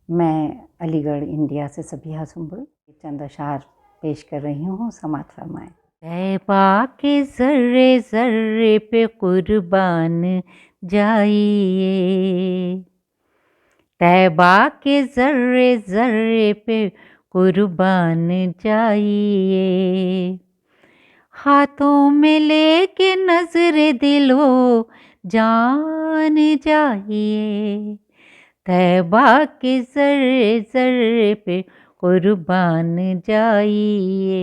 मैं अलीगढ़ इंडिया से सबिहा सुंबुल चंद अशार पेश कर रही हूँ, समात फरमाएं। तैबा के ज़र्रे ज़र्रे पे कुर्बान जाइए, तैबा के ज़र्रे ज़र्रे पे कुर्बान जाइए, हाथों में लेके नजर दिलो जान जाइए, तैबा के ज़र्रे ज़र्रे पे कुर्बान जाइए।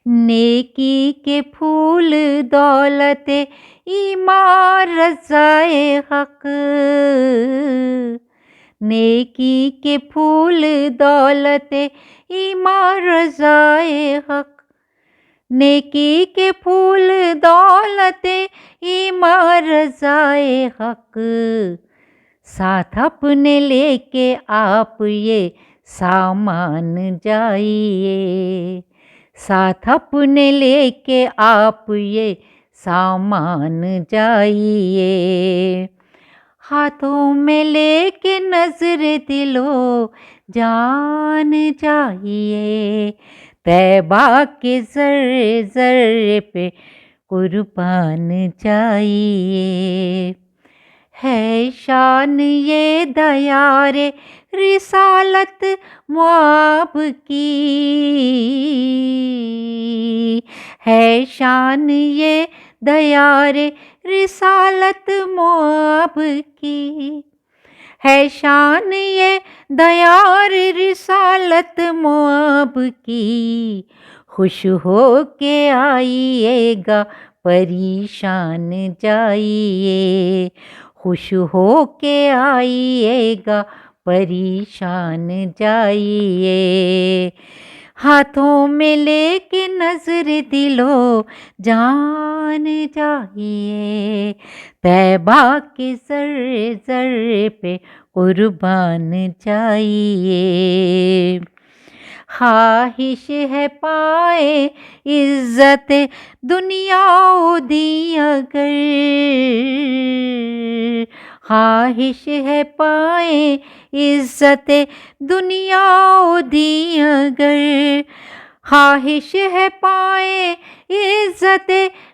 नेकी के फूल दौलते ईमान रज़ाए हक, नेकी के फूल दौलते ईमान रज़ाए हक, नेकी के फूल दौलते ईमान रज़ाए हक, साथ अपने लेके आप ये सामान जाइए, साथ अपने लेके आप ये सामान जाइए, हाथों में लेके नजर दिलो जान जाइए, तैबा के ज़र्रे ज़र्रे पे कुर्बान जाइए। है शान ये दयारे रिसालत मुआब की, है शान ये दयारे रिसालत मुआब की, है शान ये दयार रिसालत मुआब की, खुश हो के आइएगा परेशान जाइए, खुश हो के आइएगा परेशान जाइए, हाथों में लेके नजर दिलो जान जाइए, तैबा के ज़र्रे ज़र्रे पे कुर्बान जाइए। ख्वाहिश है पाए इज़्ज़त दुनिया दी अगर, ख्वाहिश है पाए इज़्ज़त दुनिया दी अगर, ख्वाहिश है पाए इज़्ज़त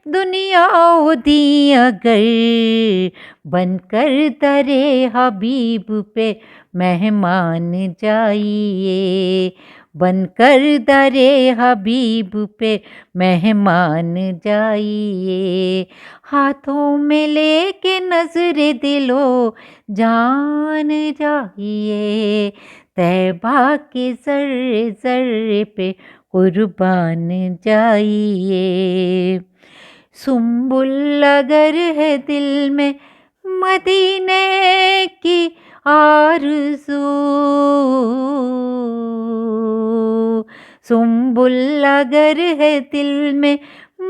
दुनिया दी अगर, बनकर दरे हबीब पे मेहमान जाइए, बनकर दरे हबीब पे मेहमान जाइए, हाथों में लेके नजर दिलो जान जाइए, तैबा के ज़र्रे ज़र्रे पे कुर्बान जाइए। सुंबुल अगर है दिल में मदीने की आरज़ू, सुंबुल अगर है दिल में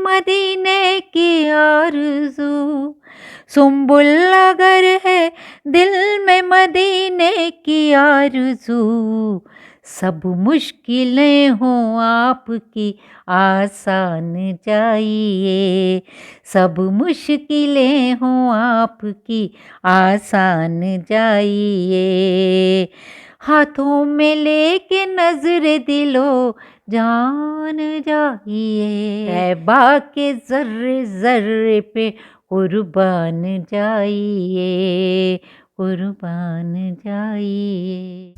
मदीने की आरज़ू, सुंबुल अगर है दिल में मदीने की आरज़ू, सब मुश्किलें हों आपकी आसान जाइए, सब मुश्किलें हों आपकी आसान जाइए, हाथों में लेके नजर दिलो जान जाइए, तैबा के ज़र्रे ज़र्रे पे कुर्बान जाइए, कुर्बान जाइए।